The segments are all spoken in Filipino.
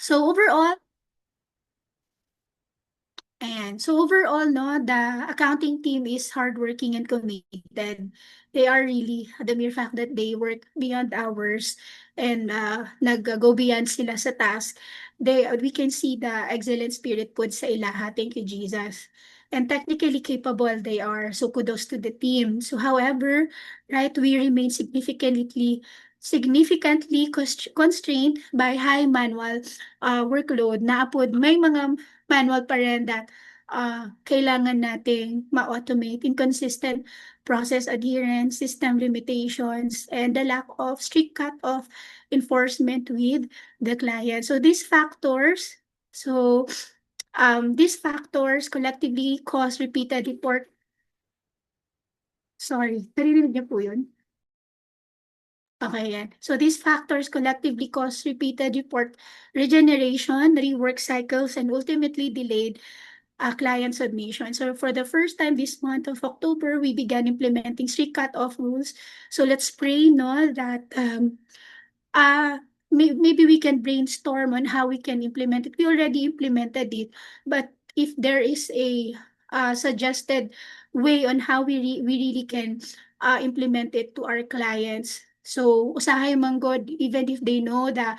So overall, no, the accounting team is hardworking and committed. They are really the mere fact that they work beyond hours and nag-go beyond sila sa task. We can see the excellent spirit put sa ilaha. Thank you, Jesus. And technically capable they are. So kudos to the team. So however, right, we remain significantly constrained by high manual workload na apod may mga manual pa rin that kailangan nating ma-automate, inconsistent process adherence, system limitations, and the lack of strict cut-off enforcement with the client. So these factors collectively cause repeated report. Sorry, narinig niyo po yun? Okay, yan. So these factors collectively cause repeated report regeneration, rework cycles, and ultimately delayed client submission. So for the first time this month of October, we began implementing strict cut-off rules. So let's pray, no, that maybe we can brainstorm on how we can implement it. We already implemented it, but if there is a suggested way on how we really can implement it to our clients. So usahay man God, even if they know the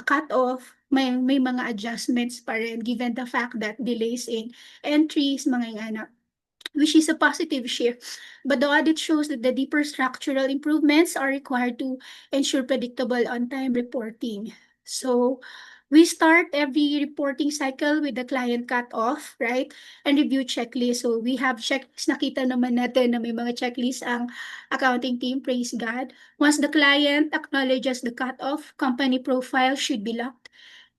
cut-off, may mga adjustments pa rin given the fact that delays in entries, mga anak, which is a positive shift. But the audit shows that the deeper structural improvements are required to ensure predictable on-time reporting. So we start every reporting cycle with the client cut-off, right? And review checklist. So we have checklists. Nakita naman natin na may mga checklists ang accounting team, praise God. Once the client acknowledges the cut-off, company profile should be locked.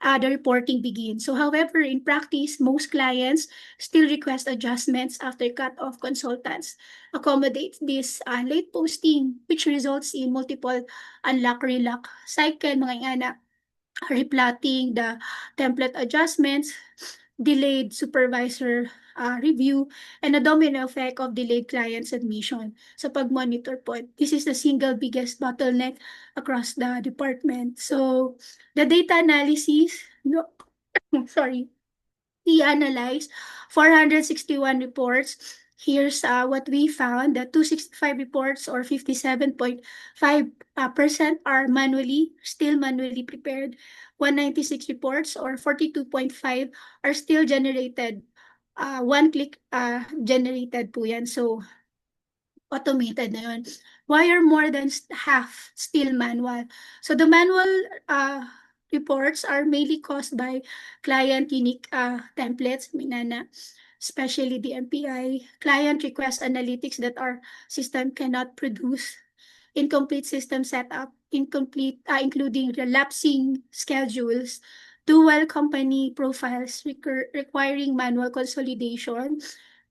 The reporting begins. So however, in practice, most clients still request adjustments after cut-off. Consultants accommodate this late posting, which results in multiple unlock-relock cycle, mga ingana, replotting the template adjustments, delayed supervisor review, and a domino effect of delayed client submission. So pag-monitor po, this is the single biggest bottleneck across the department. So the data analysis, no, sorry, we analyzed 461 reports. Here's what we found, that 265 reports or 57.5% are still manually prepared. 196 reports or 42.5 are still generated. One-click generated po yan. So, automated na yun. Why are more than half still manual? So the manual reports are mainly caused by client unique templates, minana, especially the MPI, client request analytics that our system cannot produce, incomplete system setup, including relapsing schedules, dual company profiles requiring manual consolidation,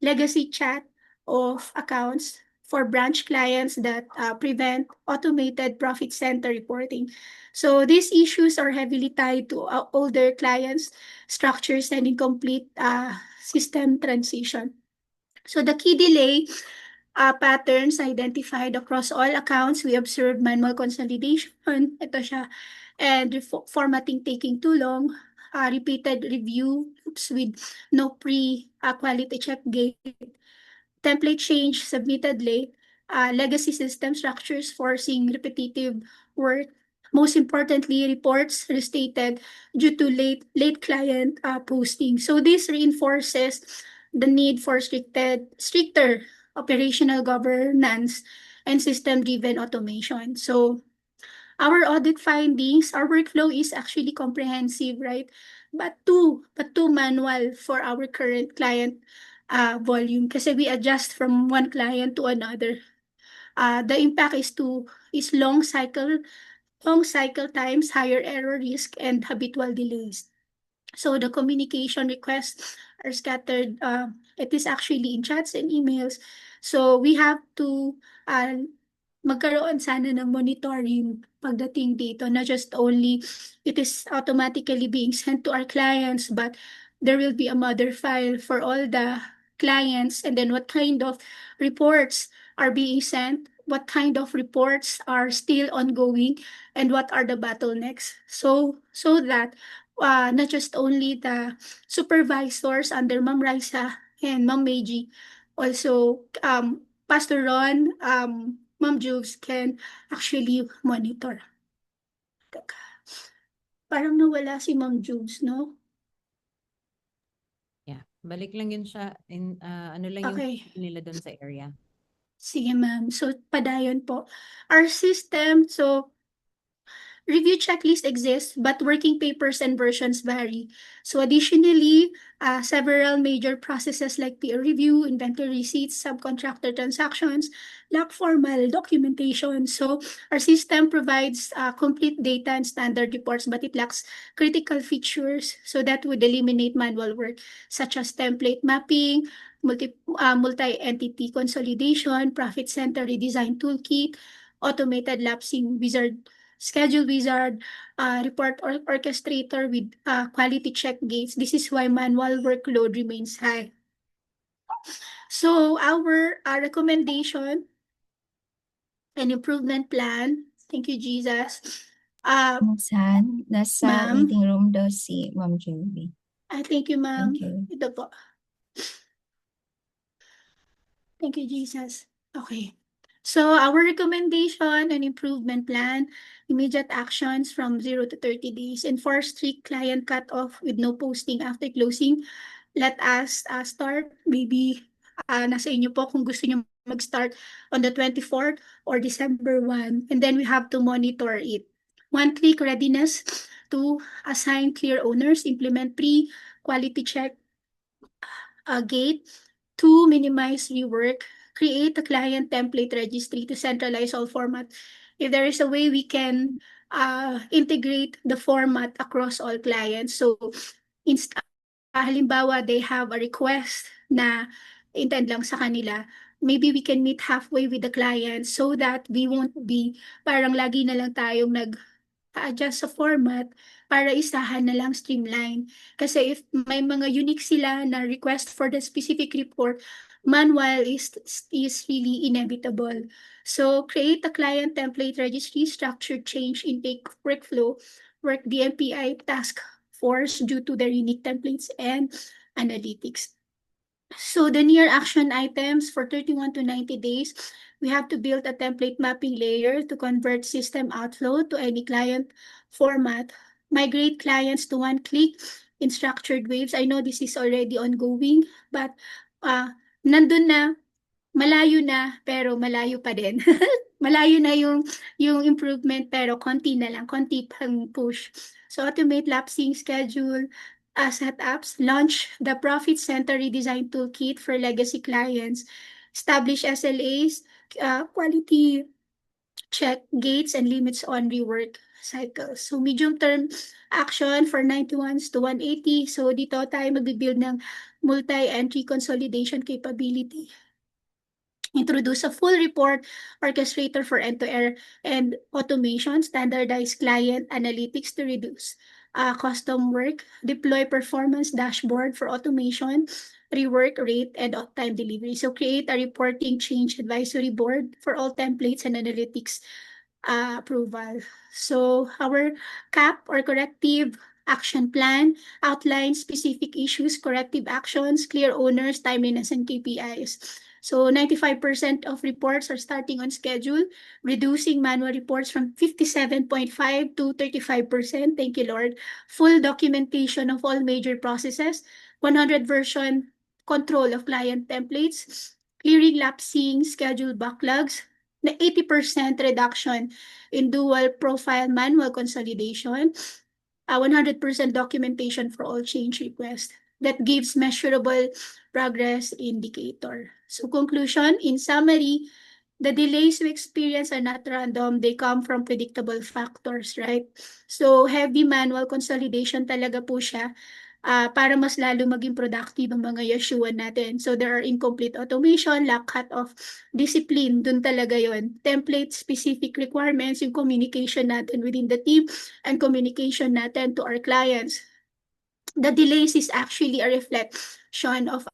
legacy chat of accounts for branch clients that prevent automated profit center reporting. So these issues are heavily tied to older clients' structures and incomplete system transition. So the key delay patterns identified across all accounts, we observed manual consolidation, ito siya, and formatting taking too long, repeated review loops with no pre-quality check gate, template change submitted late, legacy system structures forcing repetitive work. Most importantly, reports restated due to late client posting. So this reinforces the need for stricter operational governance and system-driven automation. So our audit findings, our workflow is actually comprehensive, right? But too manual for our current client volume kasi we adjust from one client to another. The impact is long cycle times, higher error risk, and habitual delays. So the communication requests are scattered. It is actually in chats and emails. So we have to magkaroon sana ng monitoring pagdating dito, not just only it is automatically being sent to our clients, but there will be a mother file for all the clients, and then what kind of reports are being sent, what kind of reports are still ongoing and what are the bottlenecks. So that not just only the supervisors under Ma'am Raisa and Ma'am Meiji, also Pastor Ron, Ma'am Juves can actually monitor. Teka, parang nawala si Ma'am Juves, no? Yeah, balik lang yun siya ano lang yung Okay. nila doon sa area. Sige, ma'am. So, padayon po. Our system, so review checklist exists, but working papers and versions vary. So additionally, several major processes like peer review, inventory receipts, subcontractor transactions, lack formal documentation. So our system provides complete data and standard reports, but it lacks critical features. So that would eliminate manual work, such as template mapping, multi-entity consolidation, profit center redesign toolkit, automated lapsing wizard schedule wizard, report or orchestrator with quality check gates. This is why manual workload remains high. So our recommendation and improvement plan, thank you, Jesus. Minsan, nasa Ma'am, meeting room daw si Ma'am Julie. thank you, ma'am. Thank you. Ito po. Thank you, Jesus. Okay. So our recommendation and improvement plan, immediate actions from 0 to 30 days, enforce strict client cutoff with no posting after closing. Let us start, maybe nasa inyo po kung gusto niyo mag-start on the 24th or December 1, and then we have to monitor it. One-click readiness to assign clear owners, implement pre-quality check gate to minimize rework, create a client template registry to centralize all format. If there is a way we can integrate the format across all clients. So, halimbawa, they have a request na intend lang sa kanila, maybe we can meet halfway with the client so that we won't be parang lagi na lang tayong nag-adjust sa format para isahan na lang streamline. Kasi if may mga unique sila na request for the specific report, manual is really inevitable. So create a client template registry, structured change intake workflow, work DMPI task force due to their unique templates and analytics. So the near action items for 31 to 90 days, we have to build a template mapping layer to convert system outflow to any client format, migrate clients to one-click in structured waves. I know this is already ongoing, but nandun na, malayo na, pero malayo pa din. Malayo na yung improvement, pero konti na lang, konti pang push. So automate lapsing schedule, setups, launch the Profit Center Redesign Toolkit for legacy clients, establish SLAs, quality check gates and limits on rework cycles. So medium-term action for 91s to 180. So dito tayo magbibuild ng multi-entry consolidation capability. Introduce a full report orchestrator for end-to-end and automation, standardized client analytics to reduce custom work, deploy performance dashboard for automation, rework rate, and on-time delivery. So create a reporting change advisory board for all templates and analytics approval. So our CAP or corrective action plan outlines specific issues, corrective actions, clear owners, timeliness, and KPIs. So 95% of reports are starting on schedule, reducing manual reports from 57.5 to 35%. Thank you, Lord. Full documentation of all major processes, 100 version control of client templates, clearing lapsing schedule backlogs, na 80% reduction in dual profile manual consolidation, 100% documentation for all change requests. That gives measurable progress indicator. So conclusion, in summary, the delays we experience are not random. They come from predictable factors, right? So heavy manual consolidation talaga po siya para mas lalo maging productive ang mga Yeshua natin. So there are incomplete automation, lack cut of discipline, dun talaga yon. Template-specific requirements, yung communication natin within the team, and communication natin to our clients. The delays is actually a reflection of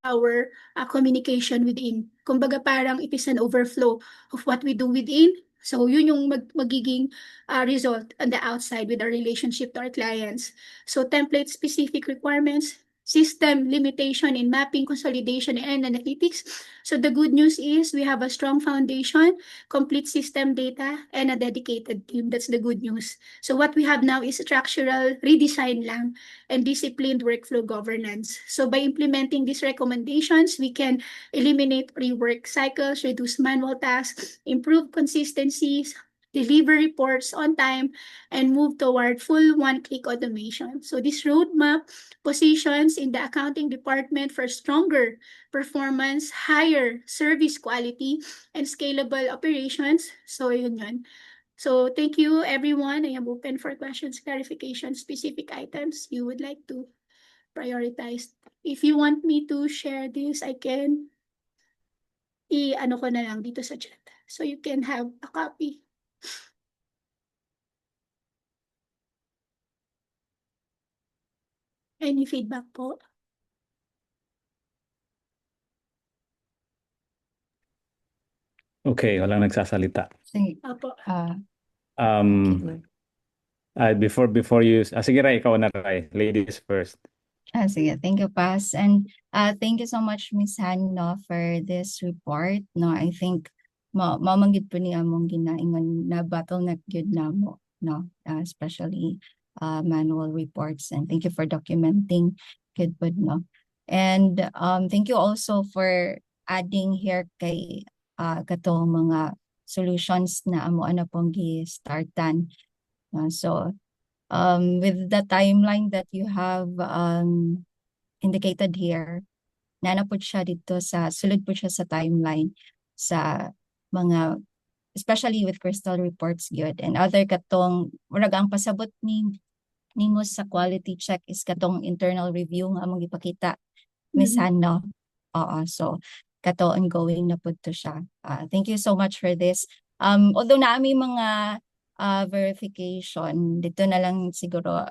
our communication within Kumbaga parang it is an overflow of what we do within. So yun yung magiging result on the outside with our relationship to our clients. So template-specific requirements, system limitation in mapping, consolidation, and analytics. So the good news is we have a strong foundation, complete system data, and a dedicated team. That's the good news. So what we have now is structural redesign lang and disciplined workflow governance. So by implementing these recommendations, we can eliminate rework cycles, reduce manual tasks, improve consistencies, deliver reports on time, and move toward full one-click automation. So this roadmap positions in the accounting department for stronger performance, higher service quality, and scalable operations. So yun. So thank you everyone. I am open for questions, clarification, specific items you would like to prioritize. If you want me to share this, I can i-ano ko na lang dito sa chat. So you can have a copy. Any feedback po? Okay, walang nagsasalita. Sige. Apo. Um, before you, sige Rai, ikaw na Rai. Ladies first. Sige, thank you, Paz. And thank you so much, Miss Han, no, for this report. No, I think mamanggit po ni among ginaingon na bottleneck gyud namo, no, especially manual reports. And thank you for documenting good pod, no. And thank you also for adding here kay katong mga solutions na amo ana pong gi-startan. So with the timeline that you have indicated here, nana po siya dito sulod po siya sa timeline sa mga, especially with crystal reports good and other katong murag ang pasabot nimo sa quality check is katong internal review nga among ipakita Miss Han, no? Oo, so kato ongoing na po to siya. Thank you so much for this. Although na aming mga verification, dito na lang siguro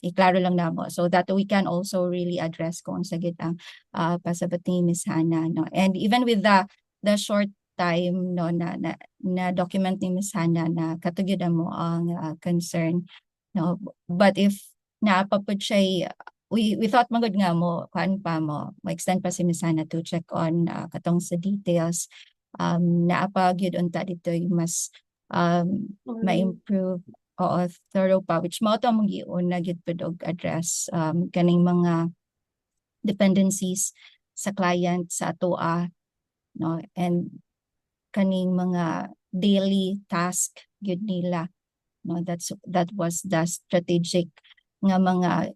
iklaro lang namo so that we can also really address kung sa gitang pasabot ni Miss Hannah, no. And even with the short time, no, na document ni Miss Hannah na katugid mo ang concern, no. But if naapapod siya, we thought magud nga mo kuan pa mo extend pa si Miss Hannah to check on katong sa details, naapa gyud unta dito yung mas ma-improve o thorough pa, which mao to mong giuna gyud pud og address kaning mga dependencies sa client sa atoa, no, and kaning mga daily task gyud nila, no. That was the strategic nga mga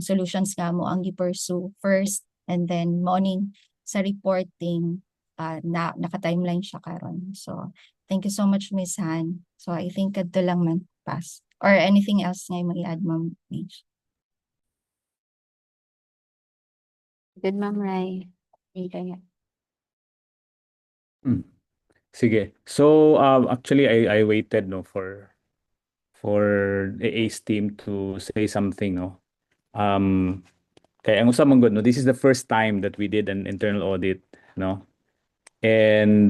solutions nga mo ang gi-pursue first, and then morning sa reporting naka-timeline siya karon. So thank you so much, Miss Han. So I think kadto lang man pass. Or anything else nga may i-add, Ma'am Paige? Good, Ma'am Rai. Sige. So actually I waited no for the ACE team to say something, no. Kaya ang usap man gud, no, this is the first time that we did an internal audit, no. And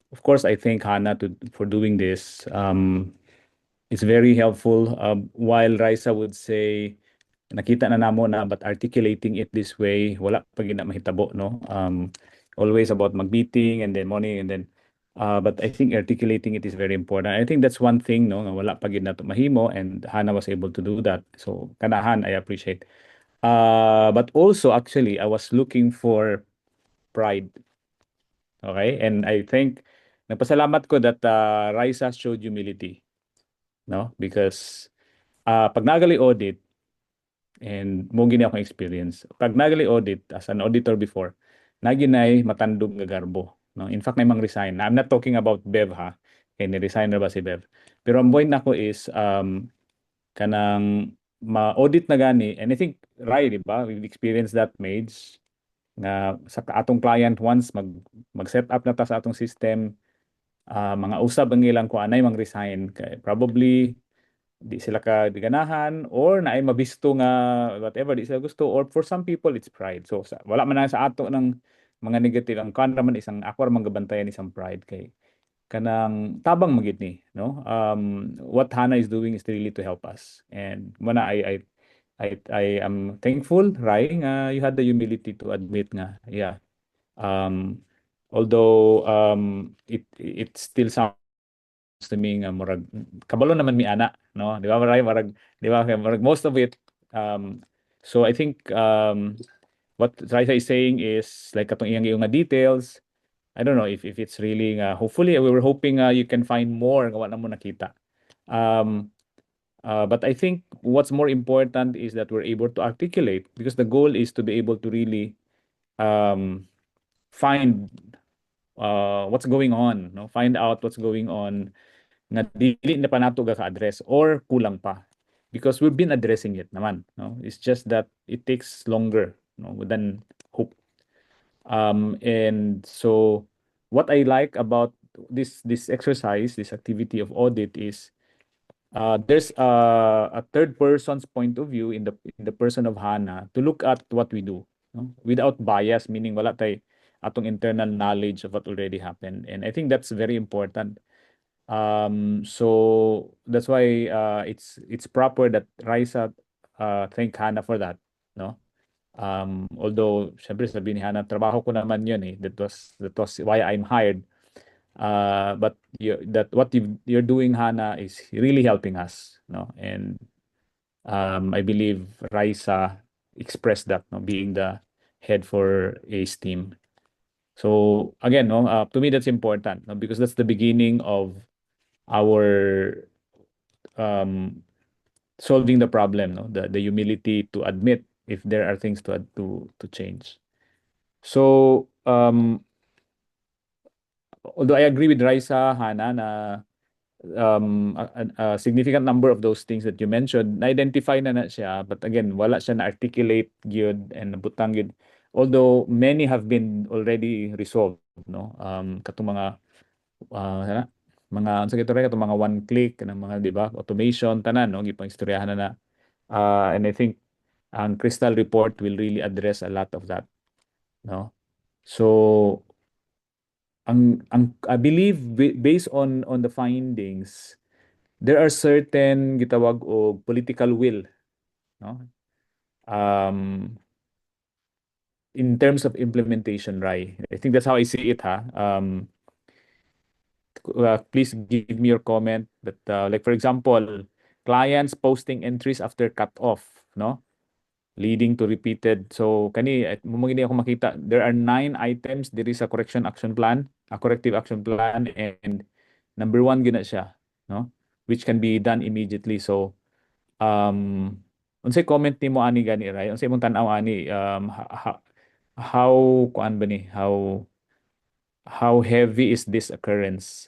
of course I thank Hannah for doing this. It's very helpful. While Raisa would say nakita na namo na, but articulating it this way wala pa gid na mahitabo, no. Always about mag-meeting and then morning and then but I think articulating it is very important. I think that's one thing, no, nga wala pa gid na to mahimo, and Hannah was able to do that. So kanahan, I appreciate. But also actually I was looking for pride. Okay? And I think nagpasalamat ko that Raisa showed humility, no? Because pag nagali audit, and mo gini akong experience, pag nagali audit as an auditor before, naginay matandog nga garbo, no. In fact, may mang resign. I'm not talking about Bev, ha, kay ni-resign na ba si Bev, pero ang point nako is kanang ma-audit na gani, and I think Rai, di ba, we've experienced that, Mage, nga sa atong client once mag-set up na ta sa atong system, mga usab ang ilang ko anay mang resign kay probably di sila ka ganahan or naay mabisto nga whatever di sila gusto, or for some people it's pride. So wala man na sa ato ng mga negative ang kan naman isang ako ra magabantayan isang pride kay kanang tabang magid ni no what Hannah is doing is really to help us and muna I am thankful Rai nga you had the humility to admit nga yeah although it still sounds to me nga murag kabalo naman mi ana no di ba Rai murag di ba kay murag most of it so I think what Raisa is saying is like katong iyang nga details. I don't know if it's really hopefully we were hoping you can find more nga wala mo nakita. But I think what's more important is that we're able to articulate because the goal is to be able to really find what's going on, no? Find out what's going on nga dili na pa nato ka-address or kulang pa. Because we've been addressing it naman, no? It's just that it takes longer, no, than hope. And so what I like about this exercise, this activity of audit is there's a third person's point of view in the person of Hannah to look at what we do, no? Without bias, meaning wala tay atong internal knowledge of what already happened. And I think that's very important. So that's why it's proper that Raisa thank Hannah for that, no? Although syempre sabi ni Hannah, trabaho ko naman yun eh. That was why I'm hired. But that what you're doing, Hannah, is really helping us, no? And I believe Raisa expressed that, no, being the head for ACE team. So again, no, to me that's important, no, because that's the beginning of our solving the problem, no, the humility to admit if there are things to change. So although I agree with Raisa, Hannah, na a significant number of those things that you mentioned, na-identify na siya, but again, wala siya na-articulate yun and nabutang yun. Although many have been already resolved, no? Katong mga unsa kito katong mga one click kanang mga di ba automation tanan no gipang istoryahan na and I think ang Crystal report will really address a lot of that, no? So I believe based on the findings there are certain gitawag og political will, no? In terms of implementation, Rai. I think that's how I see it, ha. Please give me your comment. But like for example, clients posting entries after cut off, no? Leading to repeated. So kani mo gini ako makita there are 9 items there is a corrective action plan and number 1 gina siya, no? Which can be done immediately. So unsay comment nimo ani gani Ray? Unsay imong tan-aw ani how kuan ba ni? How heavy is this occurrence?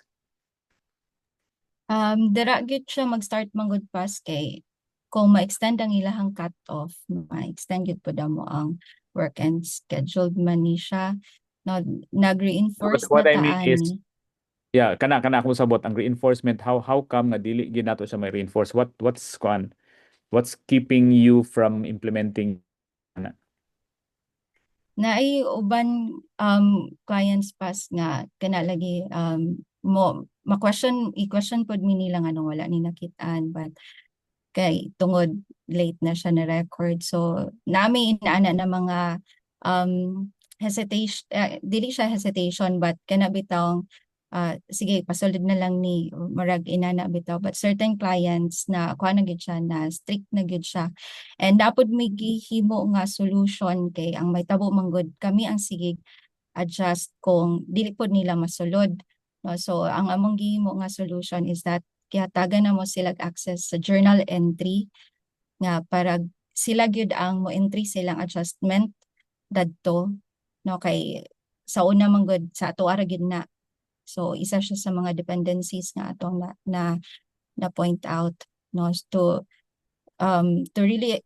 Dira gyud siya mag-start manggod pas kay kung ma-extend ang ilahang cut-off, ma-extend gyud po mo ang work and scheduled man ni siya. No, nag-reinforce What na I mean is, taani. yeah, kana ako sabot ang reinforcement. How come nga dili gyud nato siya may reinforce? What's keeping you from implementing? Na ay uban clients pas nga kana lagi i-question pod mi nila nga nung wala ni nakitaan but kay tungod late na siya na record so nami inaana na mga hesitation dili siya hesitation but kana bitawng sige pasulod na lang ni marag inana bitaw but certain clients na kuha na gyud siya na strict na gyud siya and dapat may gihimo nga solution kay ang may tabo manggod kami ang sigig adjust kung dili pod nila masulod, no? So ang among gihimo nga solution is that kihatagan na mo sila access sa journal entry nga para sila gyud ang mo entry silang adjustment dadto, no, kay sa una manggod sa ato ara gyud na. So isa siya sa mga dependencies nga atong na point out, no, to really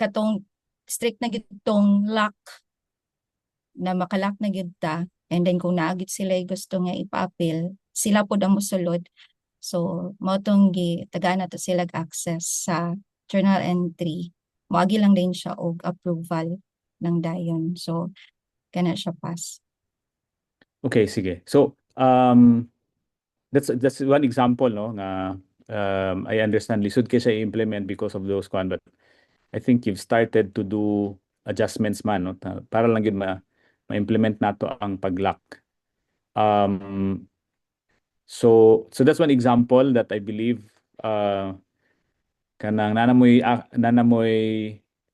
katong strict na gyud tong lock na makalak na gyud ta and then kung naagit sila gusto nga ipa-appeal sila pod ang mosulod so mao tong tagaan nato sila access sa journal entry moagi lang din siya og approval ng dayon so kana siya pass. Okay, sige. So, that's one example, no, nga I understand lisod kay siya i-implement because of those kwan, but I think you've started to do adjustments man, no, para lang yun ma-implement nato ang pag-lock. Um, so that's one example that I believe kanang nanamoy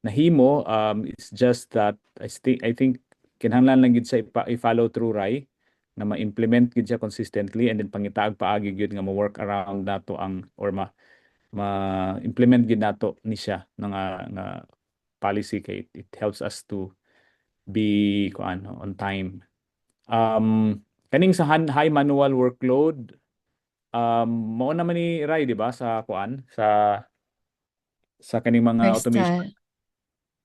nahimo, it's just that I think kinahanglan lang gid siya i-follow through, Rai, na ma-implement gid siya consistently, and then pangitaag paagi gid nga mo-work around nato ang or ma-implement gid nato ni siya nga policy kay it helps us to be kuan on time. Kaning sa high manual workload, mao naman ni Rai, di ba, sa kuan sa kaning mga automation.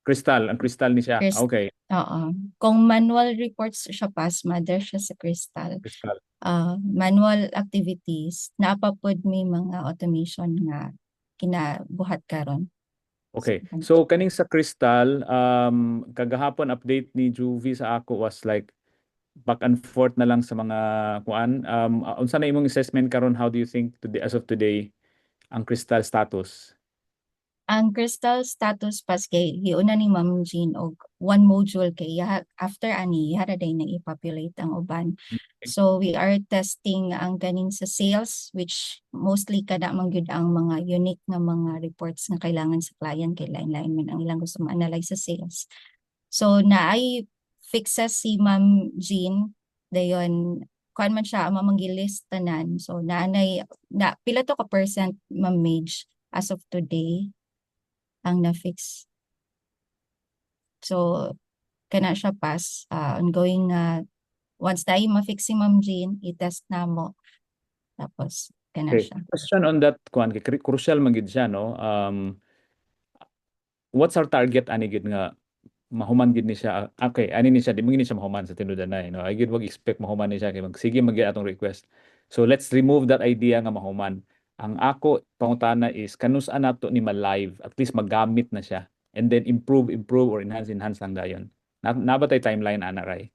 Crystal, Ang Crystal ni siya. Crystal. Okay, Oo. Kung manual reports siya pass, mother siya sa Crystal. Crystal. Manual activities, naapapod may mga automation nga kinabuhat karon. Okay. So kaning sa Crystal, kagahapon update ni Juvie sa ako was like back and forth na lang sa mga kuan. Unsa na imong assessment karon, how do you think today, as of today, ang Crystal status? Ang Crystal status pas kay giuna ni Ma'am Jean og one module kay after ani hara day na i-populate ang uban. So we are testing ang ganing sa sales, which mostly kada man gyud ang mga unique nga mga reports nga kailangan sa client kay lain-lain man ang ilang gusto ma-analyze sa sales. So naay fixes si Ma'am Jean dayon kuan man siya mamangilist tanan. So na pila to ka percent Ma'am Mage as of today ang na-fix. So, kana siya pass. Ongoing once tayo ma-fix si Ma'am Jean, i-test na mo. Tapos, kana Okay. siya. Question on that kuan kay crucial man gid siya, no? What's our target ani gid nga mahuman gid ni siya? Okay, ani ni siya, di mo gid ni siya mahuman sa tinuod na, no? I gid wag expect mahuman ni siya kay sige magyud atong request. So let's remove that idea nga mahuman. Ang ako pangutana is kanus-an nato ni ma-live, at least magamit na siya, and then improve or enhance lang dayon. Nabatay timeline ana, Rai?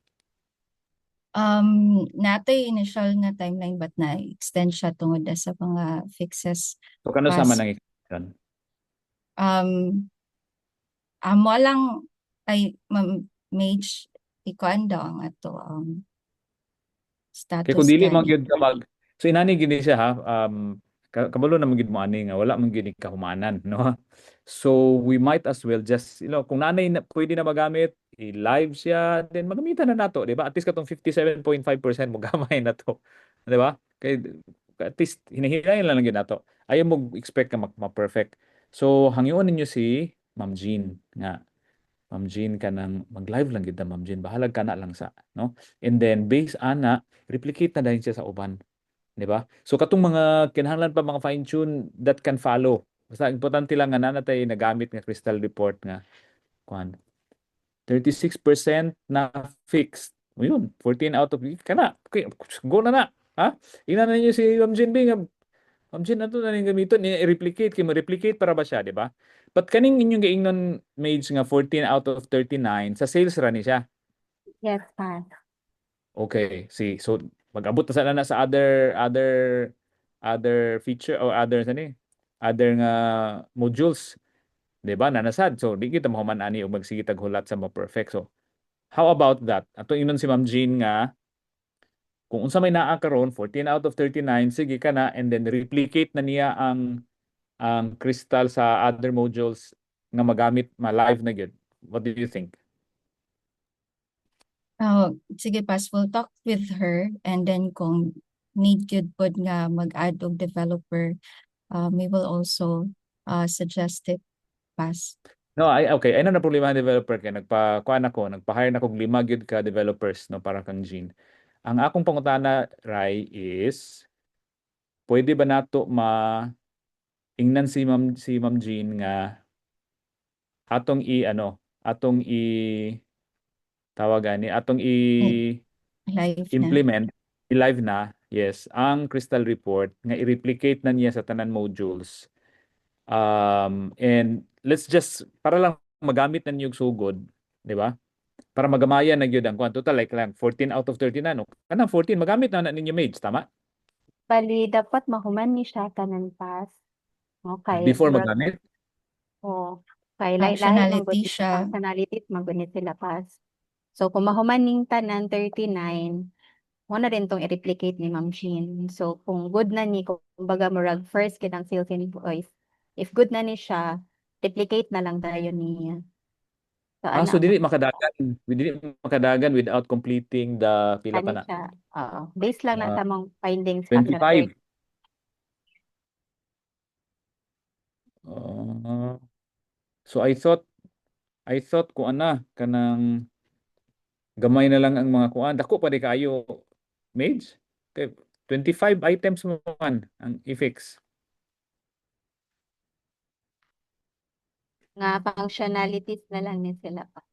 Natay initial na timeline but na-extend siya tungod sa mga fixes. So kanus Pas- naman ang extension? Amo lang ay Ma'am Mage ikuan daw ang ato status Kaya kung dili man gani. gyud ka so inani gid siya, ha, kabalo na man gyud mo ani nga wala man gyud ka kahumanan, no? So we might as well just, kung nanay na, pwede na magamit, i-live siya, then magamitan na nato, di ba? At least katong 57.5% mo gamay na to, di ba? Kay at least hinahilayan lang gyud nato. Ayaw mo expect ka ma-perfect. So hangyoon ninyo si Ma'am Jean nga, Ma'am Jean ka nang mag-live lang gid Ma'am Jean, bahalag ka na lang sa, no? And then based ana, replicate na dahil siya sa uban, di ba? So katong mga kinahanglan pa mga fine tune that can follow. Basta importante lang nga nanatay nagamit nga Crystal report nga kuan 36% na fixed. O yun, 14 out of kana. Okay, go na na. Ha? Ina na niyo si Ma'am Jean B nga Ma'am Jean, ato na ning gamiton, i-replicate kay mo-replicate para ba siya, di ba? But kaning inyong giingnon Mage nga 14 out of 39 sa sales ra ni siya. Yes, pass. Okay, see. So mag-abot na sana na sa other feature or other nga modules, 'di ba? Nanasad. So di kita mahuman ani og magsige tag hulat sa ma-perfect. So how about that? Ato inon si Ma'am Jean nga kung unsa may naa karon 14 out of 39, sige ka na, and then replicate na niya ang Crystal sa other modules nga magamit ma-live na gyud. What do you think? Sige pass, we'll talk with her and then kung need gyud pod nga mag-add og developer, we will also suggest it pass. No, okay. Ay na problema ang developer kay nagpa-hire na kog 5 gyud ka developers, no, para kang Jean. Ang akong pangutana, Rai, is pwede ba nato ingnan si Ma'am Jean nga atong tawagan ni atong Live na. implement i-live na, yes, ang Crystal report nga i-replicate na niya sa tanan modules. And let's just para lang magamit na niyo sugod, di ba? para magamayan na gyud ang kuan total like lang 14 out of 30 na no. Kanang 14 magamit na ninyo mage tama? Bali, dapat mahuman ni siya tanan pass. Okay, Before murag, magamit. kay lahi-lahi Functionality manggod siya. functionality manggod sila pass. So kung mahuman ning tanan 39, mo na rin tong i-replicate ni Ma'am Jean. So kung good na ni, kumbaga murag first kinang sales invoice. If good na ni siya, replicate na lang dayon niya. So So ana mo dili makadagan without completing the pila pa kani na. siya. Oo. Base lang na Ah, sa mong findings after 25. So I thought kuan na kanang gamay na lang ang mga kuan. Dako pa di kaayo mage. Okay, 25 items mo man ang i-fix. nga functionalities na lang ni sila pa.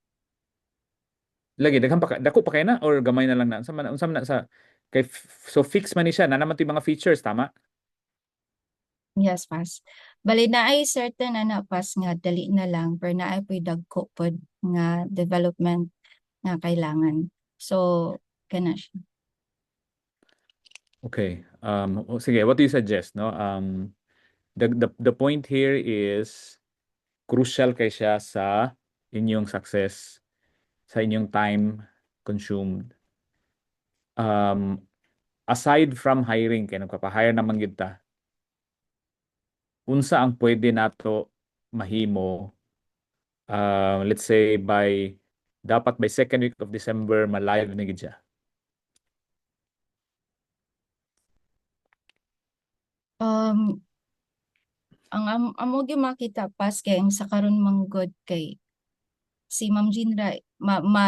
Lagi dako pa kay na or gamay na lang na unsa man na sa kay so fix man ni siya na naman ti mga features tama? Yes, pass. Bali na ay certain na pass nga dali na lang pero na ay pwede dagko pod nga development na kailangan. So kana siya. Okay. Sige, what do you suggest, no? The point here is crucial kay siya sa inyong success, sa inyong time consumed. Aside from hiring, kaya nagpapa-hire naman gyud ta. Unsa ang pwede nato mahimo? Let's say dapat by second week of December ma-live na gid siya. Ang amo gyud makita pas kay ang sa karon manggod kay si Ma'am Jean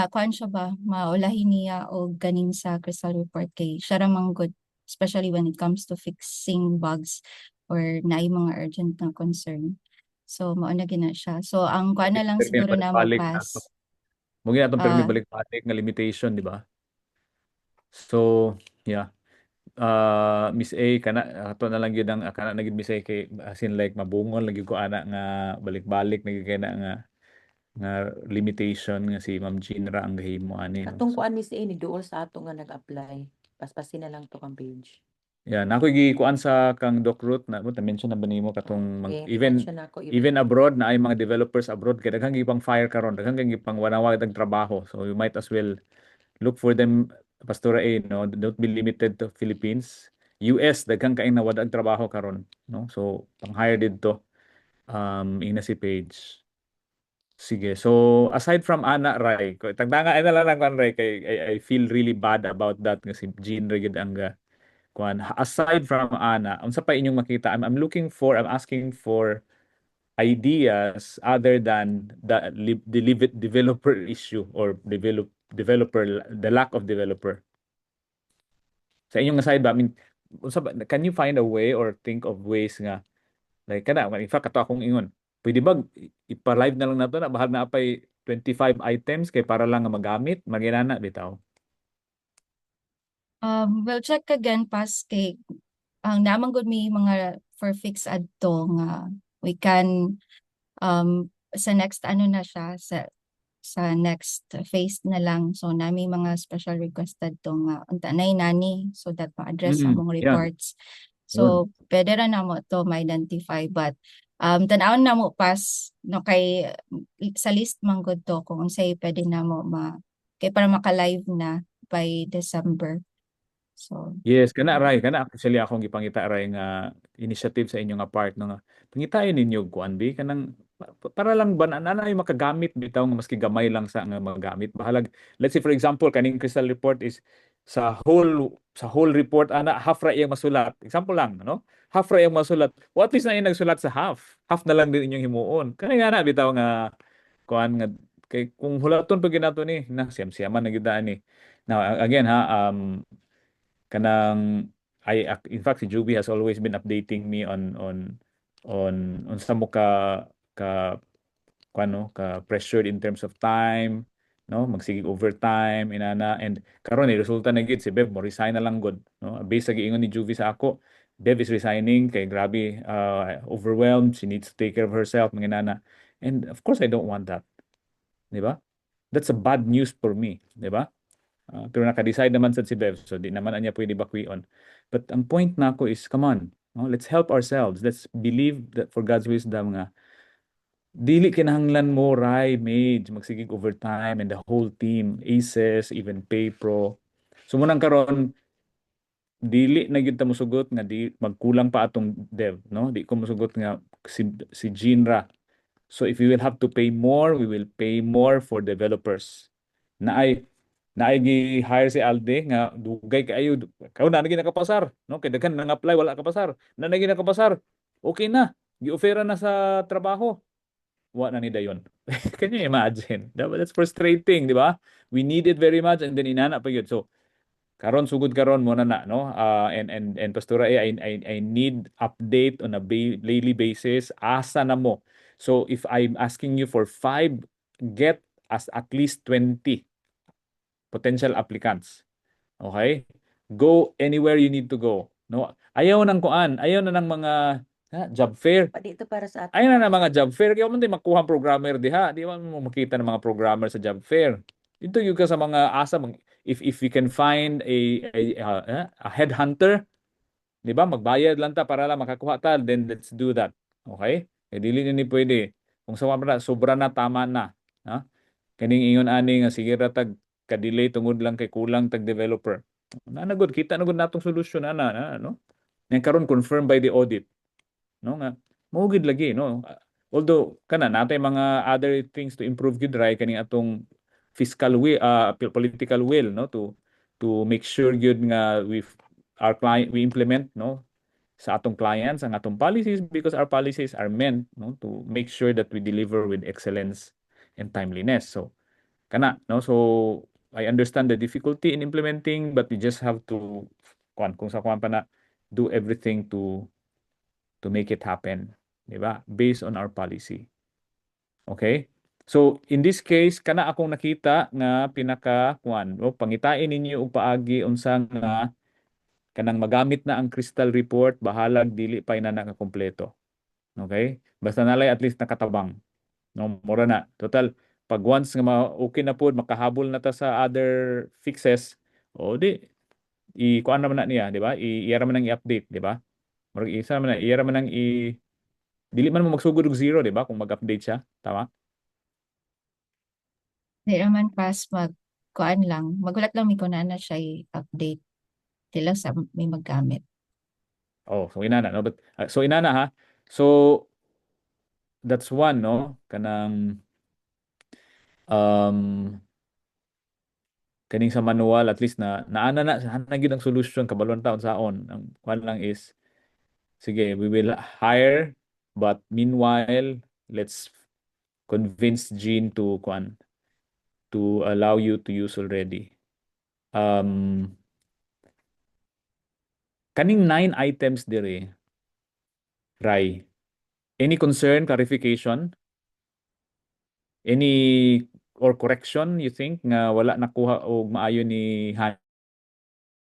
kuan siya ba maulahin niya og ganin sa Crystal Report kay siya ra manggod especially when it comes to fixing bugs or naay mga urgent na concern. So mao na gina siya. So ang kuan na lang siguro na mo Balik-balik na to. pas. Mugin atong permi ah balik-balik nga limitation, di ba? So, yeah. Miss A kana ato na lang gyud ang kana na gyud Miss A kay as in like mabungon lagi ko ana nga balik-balik na gyud kay na nga limitation nga si Ma'am Jean ra ang gahimo ani no. Katong kuan ni si ni duol sa ato nga nag-apply. Paspasin na lang to kang page. Yeah, nako gikuan sa kang Doc Ruth na mo mention na ba nimo katong Okay, even mention ako even abroad na ay mga developers abroad kay daghang gipang fire karon daghang gipang wanawag ang trabaho, so you might as well look for them. Pastora A, no, don't be limited to Philippines. US daghang kaayong nawad ang trabaho karon, no, so pang hire didto ina si Page. Sige, so aside from Ana Ray, tagdanga ay na lang kan Ray kay I feel really bad about that nga si Jean ra gyud ang kuan. Aside from Ana, unsa pa inyong makita? I'm asking for ideas other than the developer issue or the lack of developer. Sa inyong side ba, can you find a way or think of ways nga like in fact kato akong ingon. Pwede ba ipa-live na lang nato na bahal na apay 25 items kay para lang nga magamit, maginana bitaw. We'll check again pas kay ang naman gud may mga for fix adto nga we can sa next ano na siya sa next phase na lang, so nami mga special requested to nga unta nay nani so that ma-address Mm-mm, among yeah. reports. So pwede ra namo to ma-identify but tan-awon namo pas no kay sa list man gud to kung unsay pwede namo kay para maka-live na by December. So Yes, kana actually akong gipangita ray nga initiative sa inyo nga part no nga pangitain ninyo kuan bi kanang para lang ba na yung makagamit bitaw nga maski gamay lang sa nga magamit bahalag. Let's say for example kaning Crystal Report is sa whole report ana half ra iyang masulat. Example lang no. Half ra iyang masulat. What is na yung nagsulat sa half? Half na lang din inyong himuon. Kani nga na bitaw nga kuan nga kay kung hulaton pag ginato ni na siyam-siyaman na gyud ni. Now again kanang in fact si Juby has always been updating me on sa mo ka kuano ka pressured in terms of time, no, magsigig overtime inana, and karon ni resulta na gid si Bev mo resign na lang god, no, based sa giingon ni Juvie sa ako. Bev is resigning kay grabe overwhelmed, she needs to take care of herself mga inana, and of course I don't want that, di ba? that's a bad news for me, di ba? Pero naka-decide naman sad si Bev, so di naman anya pwede bakwion. But ang point na ako is, come on, no? Let's help ourselves. Let's believe that for God's wisdom nga dili kinahanglan mo Rai, Mage, magsigig overtime and the whole team, Aces, even Paypro. So munang karon dili na gyud ta mosugot nga di magkulang pa atong dev, no? Di ko mosugot nga si Jinra. So if we will have to pay more, we will pay more for developers. Naay gi-hire si Alde nga dugay kaayo. Kaw na lagi nakapasar, no? Kay daghan nang apply wala ka pasar. Na lagi nakapasar. Okay na. Gi-ofera na sa trabaho. Wa na ni dayon. Can you imagine? That's frustrating, di ba? We need it very much and then inana pa yun. So karon sugod karon mo na no, and Pastora I need update on a daily basis asa na mo. So if I'm asking you for 5, get as at least 20 potential applicants. Okay, go anywhere you need to go, no? Ayaw nang kuan, ayaw na ng mga job fair. Pa dito para sa ato. Ayun na mga job fair. Kaya mo din makuha ang programmer diha. Di mo makita ng mga programmer sa job fair. Dito yung ka sa mga asa. If we can find a headhunter, di ba? Magbayad lang ta para lang makakuha ta. Then let's do that. Okay? Eh, dili ni pwede. Kung sa wala sobra na, tama na. Ha? Kaning ingon ani nga sige ra tag ka-delay tungod lang kay kulang tag developer. Nanagod kita nagod natong solusyon no? Nga karon confirmed by the audit. No nga mahugid lagi no, although kana natay mga other things to improve gid ray kaning atong fiscal will, political will, no, to make sure gyud nga we implement, no, sa atong clients ang atong policies, because our policies are meant, no, to make sure that we deliver with excellence and timeliness. So kana no, so I understand the difficulty in implementing, but we just have to kung sa pa na do everything to make it happen, di ba? Based on our policy. Okay? So, in this case, kana akong nakita nga pangitain ninyo og paagi unsa nga kanang magamit na ang crystal report, bahalag dili pa na nakakompleto. Okay? Basta nalay at least nakatabang. No, mura na. Total, pag once nga okay na po, makahabol na ta sa other fixes, o di, kuan naman na niya, di ba? Iyara man nang i-update, di ba? Marag isa man na, iyara man nang dili man mo magsugod og zero, di ba? Kung mag-update siya, tama? Di naman pas kuan lang. Magulat lang mi kung na siya i-update. Di lang sa may maggamit. Oh, so inana, no? But, so inana ha. So that's one, no? Kanang kaning sa manual at least naana na gyud ang solution kabalon taon saon. Ang kuan lang is sige, we will hire, but meanwhile, let's convince Jean to allow you to use already. Kaning 9 items dire, Rai, any concern, clarification? Any or correction you think nga wala nakuha og maayo ni Han